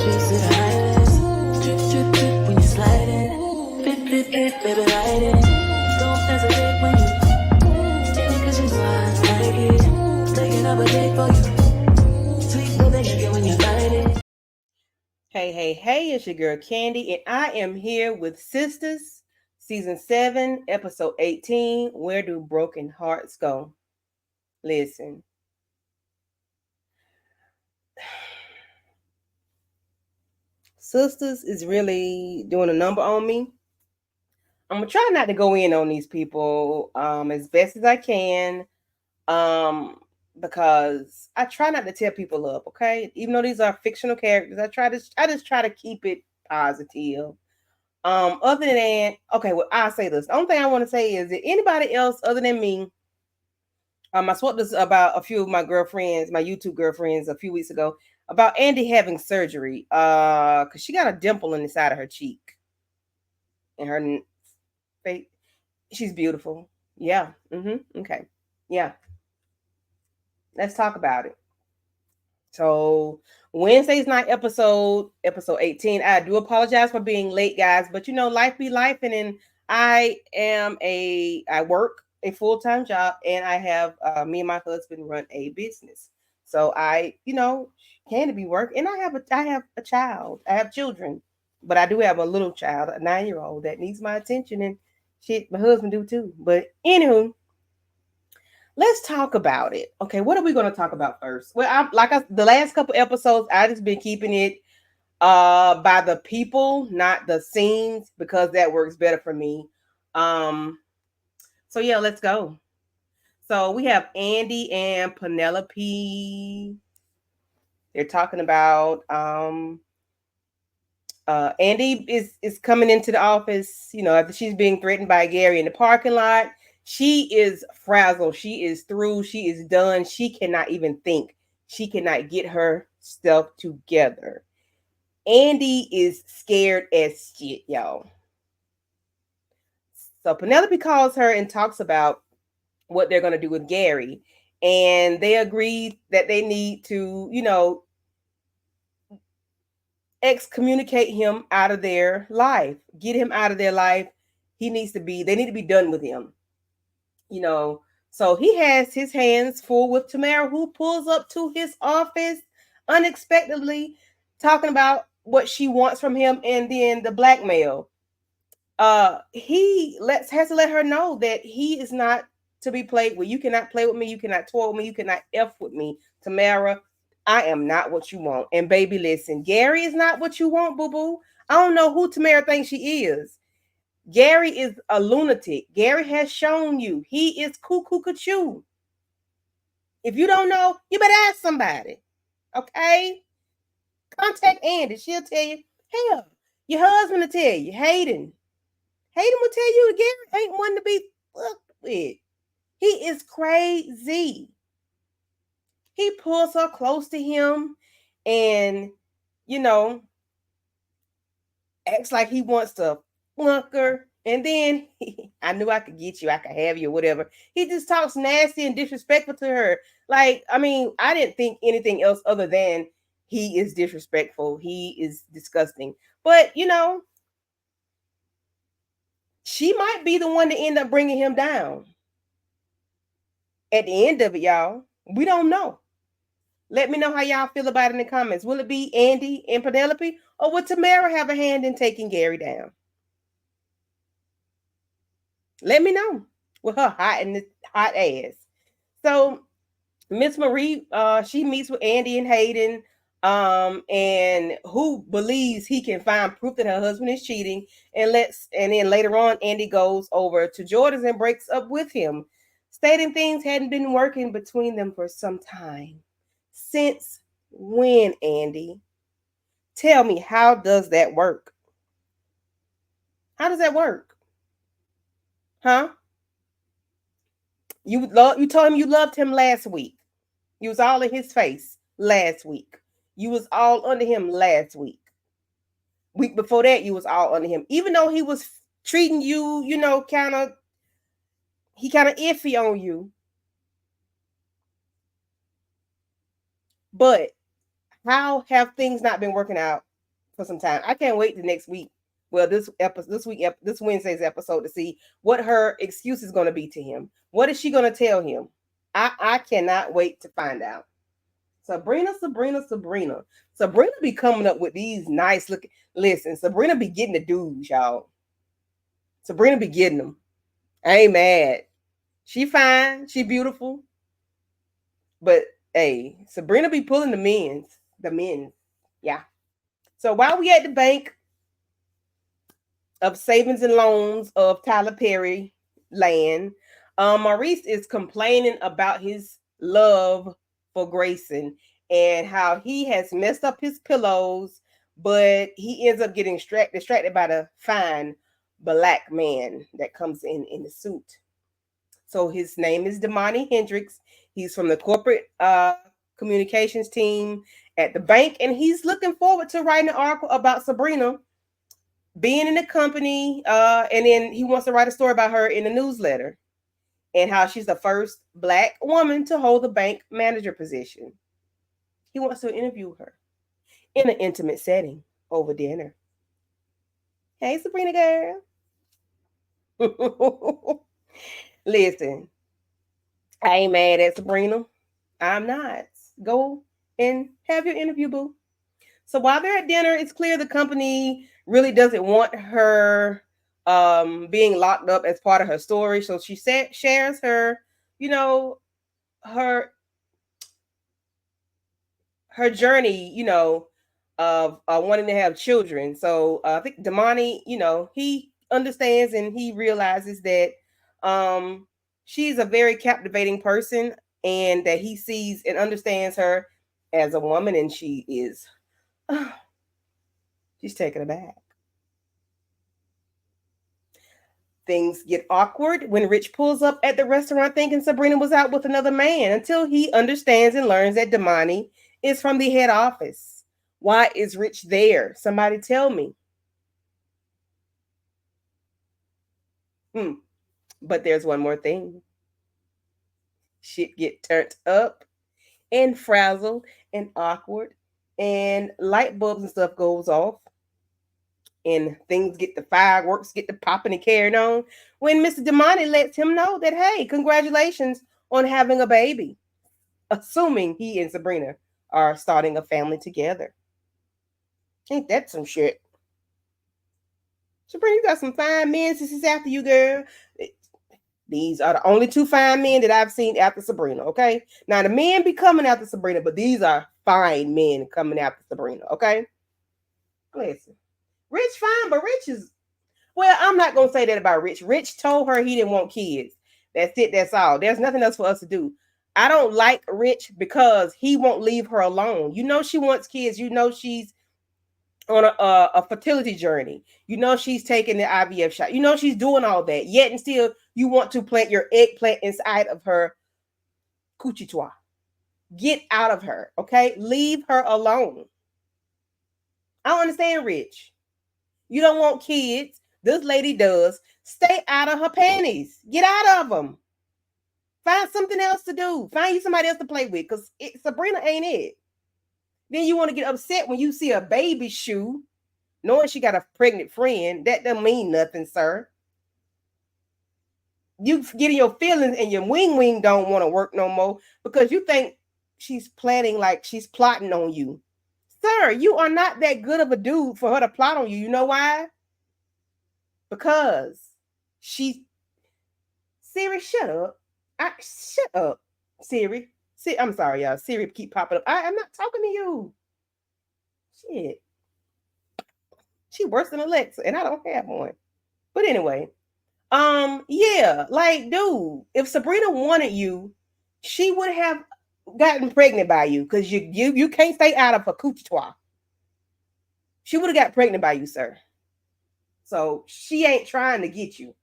streets to the highways. Drip, drip, drip when you sliding. Flip, flip, flip, baby, ride it. Don't hesitate when you stay cause you know I like it. Taking up a date for you. Sweet baby, you get when you bite it. Hey, it's your girl Candy, and I am here with Sistas, Season 7, Episode 18, Where Do Broken Hearts Go? Listen. Sistas is really doing a number on me. I'm going to try not to go in on these people as best as I can um, because I try not to tear people up, okay? Even though these are fictional characters, I just try to keep it positive. Other than okay, well, I'll say this. The only thing I want to say is that anybody else other than me, I spoke this about a few of my girlfriends, my YouTube girlfriends, a few weeks ago about Andi having surgery. Because she got a dimple in the side of her cheek, and her face. She's beautiful. Yeah. Okay. Yeah. Let's talk about it. So Wednesday's night episode 18. I do apologize for being late, guys, but life be life, and then I work a full-time job, and I have me and my husband run a business. So can be work, and I have a child. I have children, but I do have a little child, a 9-year-old that needs my attention, and shit, my husband do too. But anywho, let's talk about it. Okay, what are we going to talk about first? Well, the last couple episodes, I just been keeping it by the people, not the scenes, because that works better for me. So yeah, let's go. So we have Andi and Penelope. They're talking about Andi is coming into the office, after she's being threatened by Gary in the parking lot. She is frazzled. She is through. She is done. She cannot even think. She cannot get her stuff together. Andi is scared as shit, y'all. So Penelope calls her and talks about what they're going to do with Gary. And they agree that they need to, excommunicate him out of their life, get him out of their life. They need to be done with him. So he has his hands full with Tamara, who pulls up to his office unexpectedly, talking about what she wants from him, and then the blackmail. He has to let her know that he is not to be played with. You cannot play with me. You cannot toy with me. You cannot F with me, Tamara. I am not what you want. And baby, listen, Gary is not what you want, boo boo. I don't know who Tamara thinks she is. Gary is a lunatic. Gary has shown you he is cuckoo cuckoo. If you don't know, you better ask somebody. Okay? Contact Andi. She'll tell you. Hell, your husband will tell you. Hayden will tell you Gary ain't one to be fucked with. He is crazy. He pulls her close to him and, acts like he wants to flunk her. And then I knew I could get you, I could have you, or whatever. He just talks nasty and disrespectful to her. Like, I mean, I didn't think anything else other than he is disrespectful. He is disgusting. But, she might be the one to end up bringing him down. At the end of it, y'all, we don't know. Let me know how y'all feel about it in the comments. Will it be Andi and Penelope, or would Tamara have a hand in taking Gary down? Let me know with her hot ass. So Miss Marie, she meets with Andi and Hayden, and who believes he can find proof that her husband is cheating, and then later on, Andi goes over to Jordan's and breaks up with him, stating things hadn't been working between them for some time. Since when, Andi? Tell me, how does that work? How does that work? Huh? You told him you loved him last week. You was all in his face last week. You was all under him last week. Week before that, you was all under him. Even though he was treating you, kind of iffy on you. But how have things not been working out for some time. I can't wait the next week. Well, this Wednesday's episode to see what her excuse is going to be to him. What is she going to tell him? I cannot wait to find out. Sabrina be coming up with these nice looking. Listen, Sabrina be getting the dudes, y'all. Sabrina be getting them. I ain't mad. She fine. She beautiful. But hey, Sabrina be pulling the men's. The men. Yeah. So while we at the bank of savings and loans of Tyler Perry land, Maurice is complaining about his love for Grayson and how he has messed up his pillows, but he ends up getting distracted by the fine black man that comes in the suit. So his name is Damani Hendricks. He's from the corporate communications team at the bank, and he's looking forward to writing an article about Sabrina being in the company, and then he wants to write a story about her in the newsletter and how she's the first black woman to hold the bank manager position. He wants to interview her in an intimate setting over dinner. Hey, Sabrina girl. Listen, I ain't mad at Sabrina. I'm not. Go and have your interview, boo. So while they're at dinner, it's clear the company really doesn't want her being locked up as part of her story. So she shares her, you know, her journey, of wanting to have children. So I think Damani, he understands and he realizes that she's a very captivating person and that he sees and understands her as a woman, and she is she's taken aback. Things get awkward when Rich pulls up at the restaurant thinking Sabrina was out with another man until he understands and learns that Damani is from the head office. Why is Rich there? Somebody tell me. But there's one more thing. Shit get turned up and frazzled and awkward, and light bulbs and stuff goes off, and the fireworks get to popping and carrying on when Mr. Damani lets him know that, hey, congratulations on having a baby, assuming he and Sabrina are starting a family together. Ain't that some shit? Sabrina, you got some fine men since he's after you, girl. These are the only two fine men that I've seen after Sabrina, okay? Now, the men be coming after Sabrina, but these are fine men coming after Sabrina, okay? Listen, Rich fine, but Rich is, well, I'm not going to say that about Rich. Rich told her he didn't want kids. That's it. That's all. There's nothing else for us to do. I don't like Rich because he won't leave her alone. You know she wants kids. You know she's on a fertility journey. You know she's taking the IVF shot. You know she's doing all that. Yet and still, you want to plant your eggplant inside of her coochie tois. Get out of her, okay? Leave her alone. I don't understand, Rich. You don't want kids. This lady does. Stay out of her panties. Get out of them. Find something else to do. Find you somebody else to play with, because Sabrina ain't it. Then you want to get upset when you see a baby shoe, knowing she got a pregnant friend. That doesn't mean nothing, sir. You getting your feelings and your wing don't want to work no more because you think she's planning, like she's plotting on you. Sir, you are not that good of a dude for her to plot on you. You know why? Because Siri, shut up. Shut up, Siri. I'm sorry, y'all. Siri keep popping up. I'm not talking to you. Shit. She worse than Alexa, and I don't have one. But anyway, yeah, like, dude, if Sabrina wanted you, she would have gotten pregnant by you, because you can't stay out of her coochie tois. She would have got pregnant by you, sir. So she ain't trying to get you.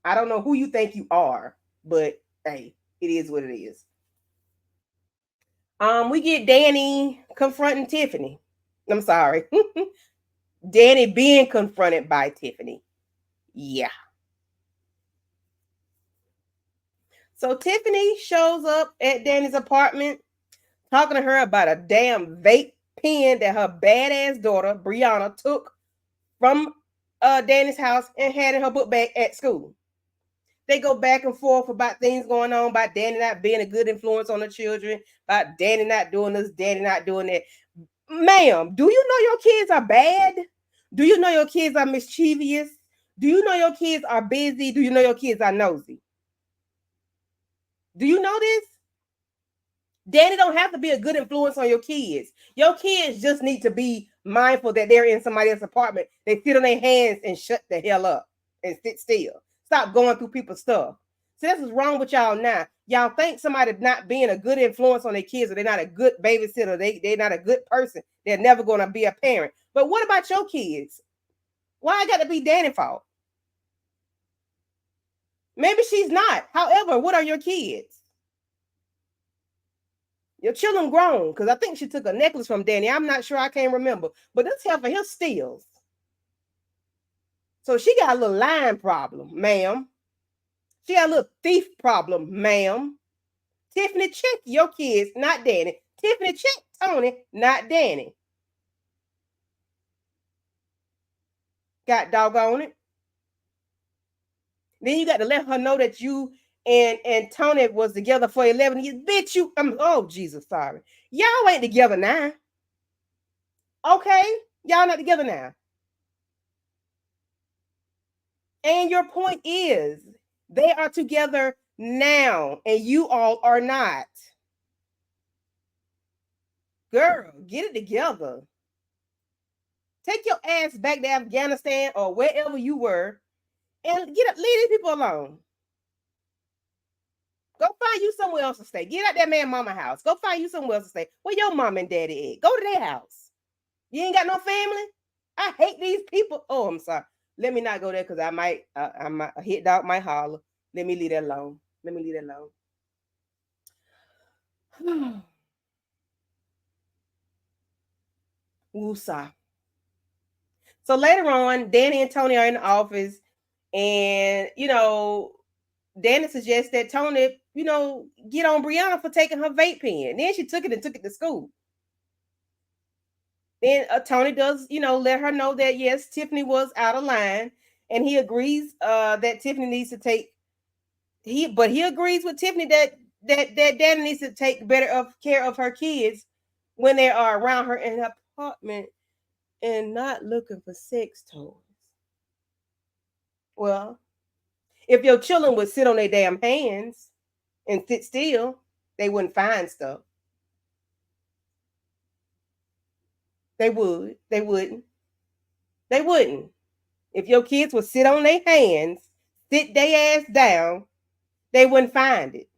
I don't know who you think you are, but hey, it is what it is. We get Danni confronting Tiffany. I'm sorry. Danni being confronted by Tiffany. Yeah. So Tiffany shows up at Danni's apartment talking to her about a damn vape pen that her badass daughter, Brianna, took from Danni's house and had in her book bag at school. They go back and forth about things going on, about Danni not being a good influence on the children, about Danni not doing this, Danni not doing that. Ma'am, do you know your kids are bad? Do you know your kids are mischievous? Do you know your kids are busy? Do you know your kids are nosy? Do you know this? Danni don't have to be a good influence on your kids. Your kids just need to be mindful that they're in somebody else's apartment. They sit on their hands and shut the hell up and sit still. Stop going through people's stuff. So that's what's wrong with y'all now. Y'all think somebody not being a good influence on their kids, or they're not a good babysitter, they're not a good person, they're never going to be a parent. But what about your kids? Why I got to be Danni's fault? Maybe she's not. However, what are your kids? Your children grown, because I think she took a necklace from Danni. I'm not sure. I can't remember. But this heifer here steals. So she got a little lying problem, ma'am. She got a little thief problem, ma'am. Tiffany, check your kids, not Danni. Tiffany, check Tony, not Danni. Got doggone it. Then you got to let her know that you and Tony was together for 11 years. Bitch, oh, Jesus, sorry. Y'all ain't together now. Okay? Y'all not together now. And your point is, they are together now, and you all are not. Girl, get it together. Take your ass back to Afghanistan or wherever you were and leave these people alone. Go find you somewhere else to stay. Get out that man mama house. Go find you somewhere else to stay. Where your mom and daddy at? Go to their house. You ain't got no family? I hate these people. Oh, I'm sorry. Let me not go there because I might a hit dog might holler. Let me leave that alone. Let me leave that alone. Woosah. So later on, Danni and Tony are in the office, and Danni suggests that Tony, get on Brianna for taking her vape pen. Then she took it to school. Then Tony does, let her know that yes, Tiffany was out of line, and he agrees that Tiffany needs to take. But he agrees with Tiffany that Danni needs to take better care of her kids when they are around her in her apartment and not looking for sex toys. Well, if your children would sit on their damn hands and sit still, they wouldn't find stuff. They would. They wouldn't. They wouldn't. If your kids would sit on their hands, sit their ass down, they wouldn't find it.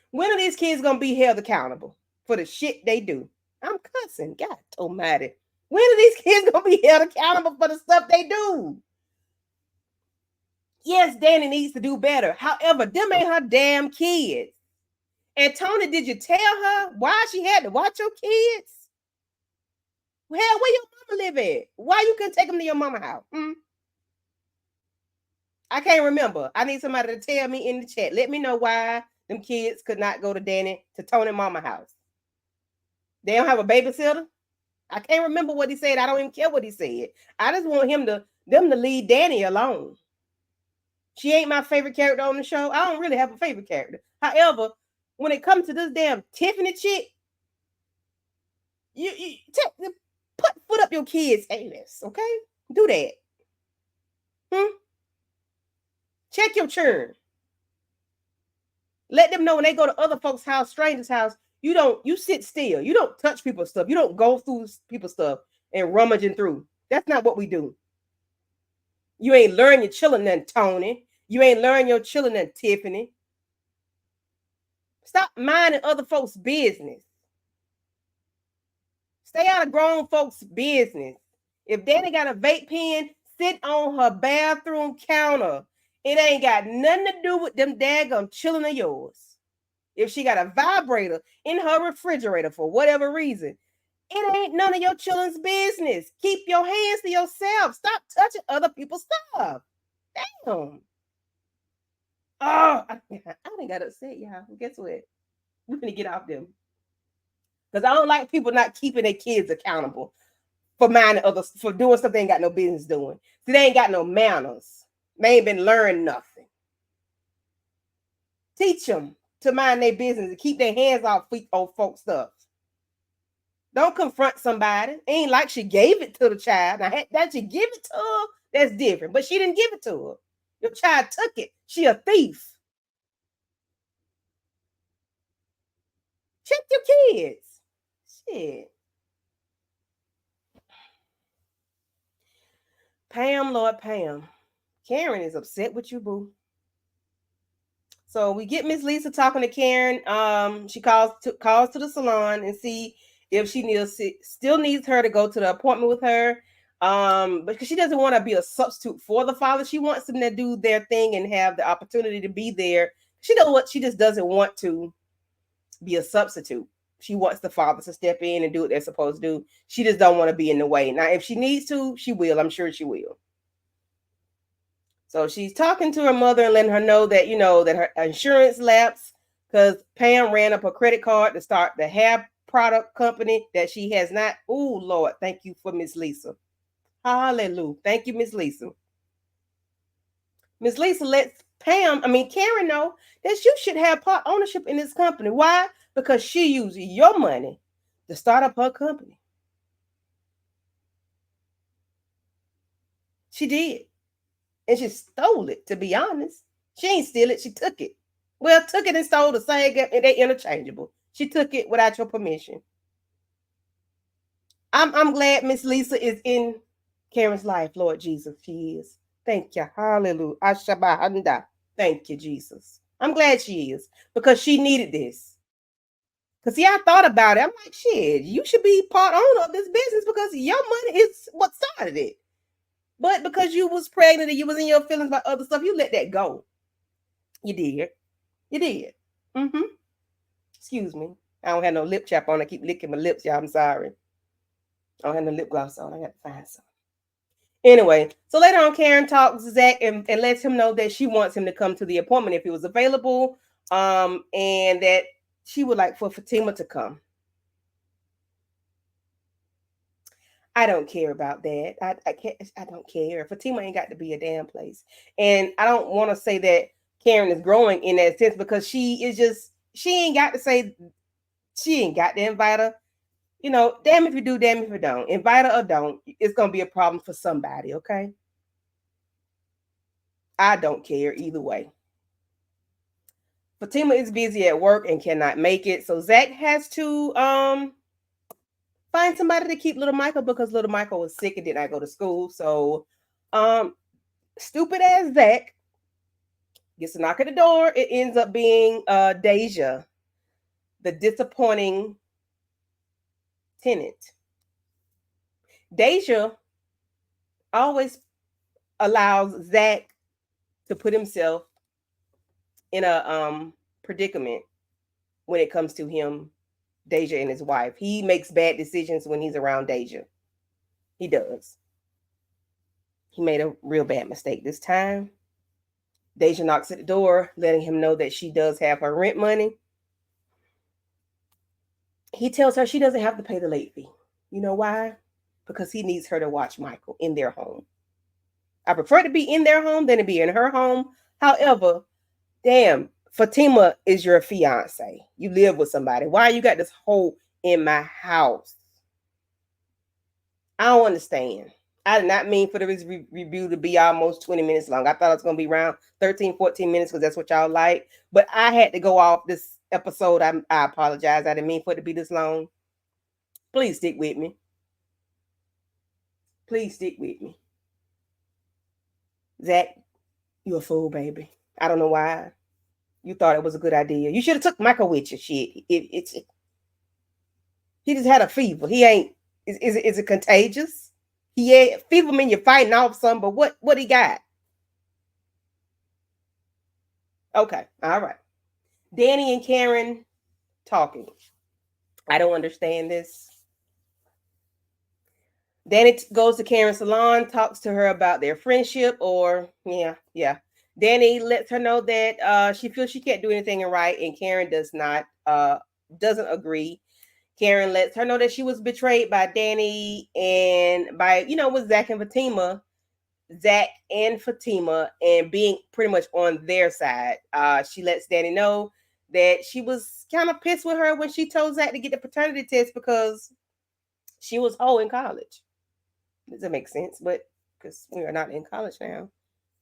When are these kids gonna be held accountable for the shit they do? I'm cussing. God almighty. When are these kids gonna be held accountable for the stuff they do? Yes, Danni needs to do better. However, them ain't her damn kids. And Tony, did you tell her why she had to watch your kids? Hell, where your mama live at? Why you couldn't take them to your mama house? I can't remember. I need somebody to tell me in the chat. Let me know why them kids could not go to Tony mama house. They don't have a babysitter. I can't remember what he said. I don't even care what he said. I just want them to leave Danni alone. She ain't my favorite character on the show. I don't really have a favorite character. However, when it comes to this damn Tiffany chick, you put foot up your kids' anus, okay? Do that. Check your churn. Let them know when they go to other folks' house, strangers' house, you sit still. You don't touch people's stuff. You don't go through people's stuff and rummaging through. That's not what we do. You ain't learn your children than Tony. You ain't learn your children than Tiffany. Stop minding other folks' business. Stay out of grown folks' business. If Danni got a vape pen, sit on her bathroom counter. It ain't got nothing to do with them daggum children of yours. If she got a vibrator in her refrigerator for whatever reason, it ain't none of your children's business. Keep your hands to yourself. Stop touching other people's stuff. Damn. Oh, I didn't got upset, y'all. Guess what? We're gonna get off them because I don't like people not keeping their kids accountable for minding others for doing stuff they ain't got no business doing. See, they ain't got no manners. They ain't been learning nothing. Teach them to mind their business and keep their hands off folks' stuff. Don't confront somebody. Ain't like she gave it to the child. Now that she give it to her, that's different. But she didn't give it to her. Your child took it. She a thief. Check your kids. Shit. Pam, Lord Pam. Karen is upset with you, boo. So we get Miss Lisa talking to Karen. She calls to the salon and see if still needs her to go to the appointment with her. Because she doesn't want to be a substitute for the father. She wants them to do their thing and have the opportunity to be there. She knows what she just doesn't want to be a substitute. She wants the father to step in and do what they're supposed to do. She just don't want to be in the way. Now, if she needs to, she will. I'm sure she will. So she's talking to her mother and letting her know that, that her insurance lapsed because Pam ran up a credit card to start the hair product company that she has not. Oh, Lord, thank you for Miss Lisa. Hallelujah. Thank you, Miss Lisa. Miss Lisa lets Karen know that you should have part ownership in this company. Why? Because she used your money to start up her company. She did. And she stole it, to be honest. She ain't steal it, she took it. Well, took it and stole the same, and they interchangeable. She took it without your permission. I'm glad Miss Lisa is in Karen's life, Lord Jesus. She is. Thank you. Hallelujah. Ashabahanda. Thank you, Jesus. I'm glad she is because she needed this. Because see, I thought about it. I'm like, shit, you should be part owner of this business because your money is what started it. But because you was pregnant and you was in your feelings about other stuff, you let that go. You did. You did. Mm-hmm. Excuse me. I don't have no lip chap on. I keep licking my lips, y'all. I'm sorry. I don't have no lip gloss on. I got to find some. Anyway, so later on, Karen talks to Zach and lets him know that she wants him to come to the appointment if he was available, and that she would like for Fatima to come. I don't care about that. I can't. I don't care. Fatima ain't got to be a damn place, and I don't want to say that Karen is growing in that sense because she ain't got to say she ain't got to invite her. Damn if you do, damn if you don't. Invite her or don't, it's gonna be a problem for somebody. Okay. I don't care either way. Fatima is busy at work and cannot make it, so Zach has to find somebody to keep little Michael because little Michael was sick and did not go to school. So, stupid as Zach gets a knock at the door. It ends up being Deja, the disappointing tenant. Deja always allows Zach to put himself in a predicament when it comes to him, Deja, and his wife. He makes bad decisions when he's around Deja. He does. He made a real bad mistake this time. Deja knocks at the door, letting him know that she does have her rent money. He tells her she doesn't have to pay the late fee. You know why? Because he needs her to watch Michael in their home. I prefer to be in their home than to be in her home. However, damn, Fatima is your fiance. You live with somebody. Why you got this hole in my house? I don't understand. I did not mean for the review to be almost 20 minutes long. I thought it was going to be around 13, 14 minutes because that's what y'all like. But I had to go off this episode. I apologize. I didn't mean for it to be this long. Please stick with me. Please stick with me. Zach, you a fool, baby. I don't know why. You thought it was a good idea. You should have took Michael with you. Shit. He just had a fever. He ain't. Is it contagious? He had fever mean you're fighting off some, but what he got? Okay, all right. Danni and Karen talking. I don't understand this. Danni goes to Karen's salon, talks to her about their friendship, or yeah. Danni lets her know that she feels she can't do anything right, and Karen doesn't agree. Karen lets her know that she was betrayed by Danni and by with Zach and Fatima, and being pretty much on their side. She lets Danni know that she was kind of pissed with her when she told Zach to get the paternity test because she was in college. Doesn't make sense, but because we are not in college now,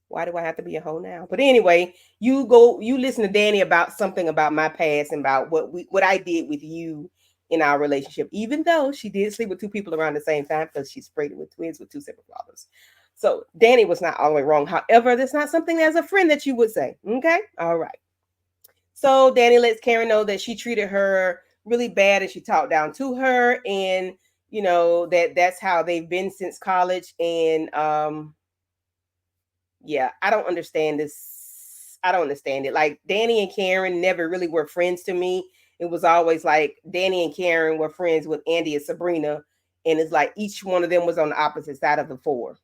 why do I have to be a hoe now? But anyway, you listen to Danni about something about my past and about what I did with you in our relationship, even though she did sleep with two people around the same time because she's pregnant with twins with two separate fathers. So Danni was not all the way wrong. However, that's not something as a friend that you would say. Okay. All right. So Danni lets Karen know that she treated her really bad and she talked down to her, and that's how they've been since college. And yeah, I don't understand this. I don't understand it. Like, Danni and Karen never really were friends to me. It was always like Danni and Karen were friends with Andi and Sabrina, and it's like each one of them was on the opposite side of the four.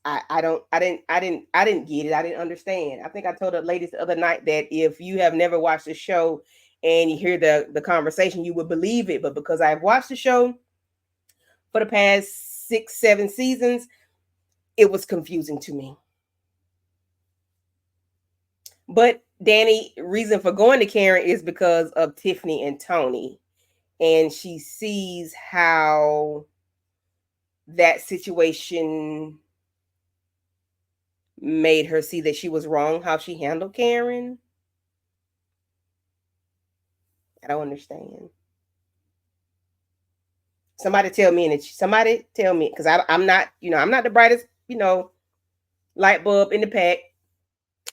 I didn't get it. I didn't understand. I think I told the ladies the other night that if you have never watched the show and you hear the conversation, you would believe it. But because I've watched the show for the past 6, 7 seasons, it was confusing to me. But Danni, reason for going to Karen is because of Tiffany and Tony, and she sees how that situation made her see that she was wrong, how she handled Karen. I don't understand. Somebody tell me, because I'm not, I'm not the brightest, light bulb in the pack.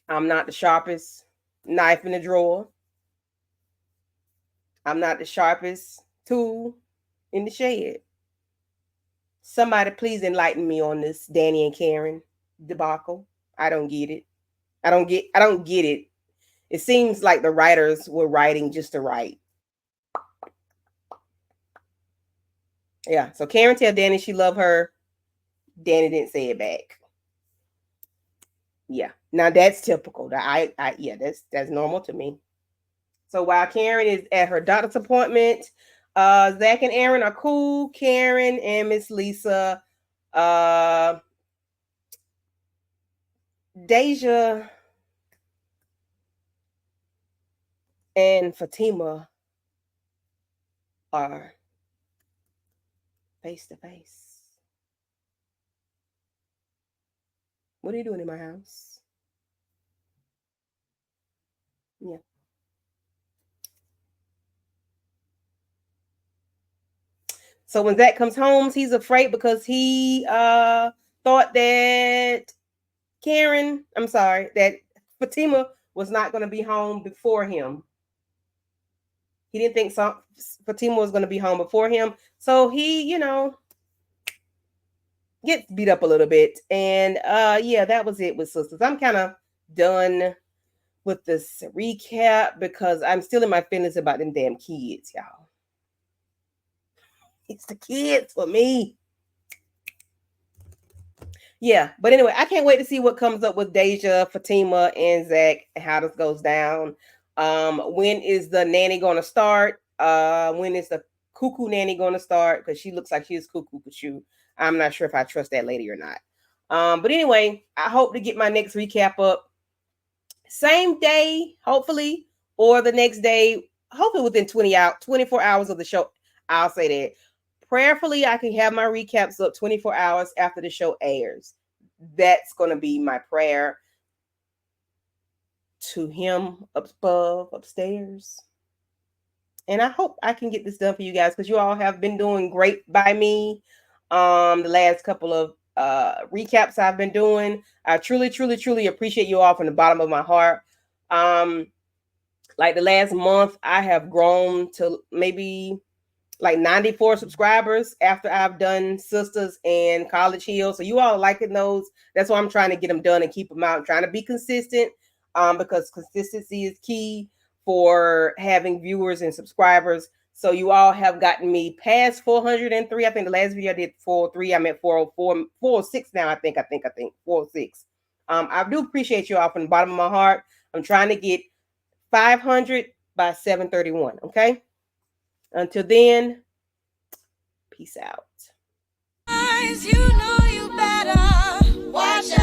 I'm not the sharpest knife in the drawer. I'm not the sharpest tool in the shed. Somebody please enlighten me on this Danni and Karen debacle. I don't get it. I don't get it. It seems like the writers were writing just to write. Yeah. So Karen tell Danni she love her. Danni didn't say it back. Yeah. Now that's typical. Yeah, that's normal to me. So while Karen is at her doctor's appointment, Zach and Aaron are cool. Karen and Miss Lisa, Deja and Fatima are face to face. What are you doing in my house? Yeah. So when Zach comes home, he's afraid because he thought that that Fatima was not going to be home before him. He didn't think Fatima was going to be home before him. So he, gets beat up a little bit. And yeah, that was it with Sistas. I'm kind of done with this recap because I'm still in my feelings about them damn kids, y'all. It's the kids for me. Yeah, but anyway, I can't wait to see what comes up with Deja, Fatima, and Zach, and how this goes down. When is the nanny going to start? When is the cuckoo nanny going to start? Because she looks like she's cuckoo cuckoo. I'm not sure if I trust that lady or not. But anyway, I hope to get my next recap up same day, hopefully, or the next day, hopefully within 24 hours of the show. I'll say that. Prayerfully, I can have my recaps up 24 hours after the show airs. That's going to be my prayer to him above, upstairs. And I hope I can get this done for you guys because you all have been doing great by me. The last couple of recaps I've been doing, I truly, truly, truly appreciate you all from the bottom of my heart. Like the last month, I have grown to maybe like 94 subscribers after I've done Sistas and College Hill. So you all are liking those. That's why I'm trying to get them done and keep them out. I'm trying to be consistent because consistency is key for having viewers and subscribers. So you all have gotten me past 403. I think the last video I did 403. I'm at 404, 406 now. I think 406. I do appreciate you all from the bottom of my heart. I'm trying to get 500 by 731. Okay. Until then, peace out. You know you better watch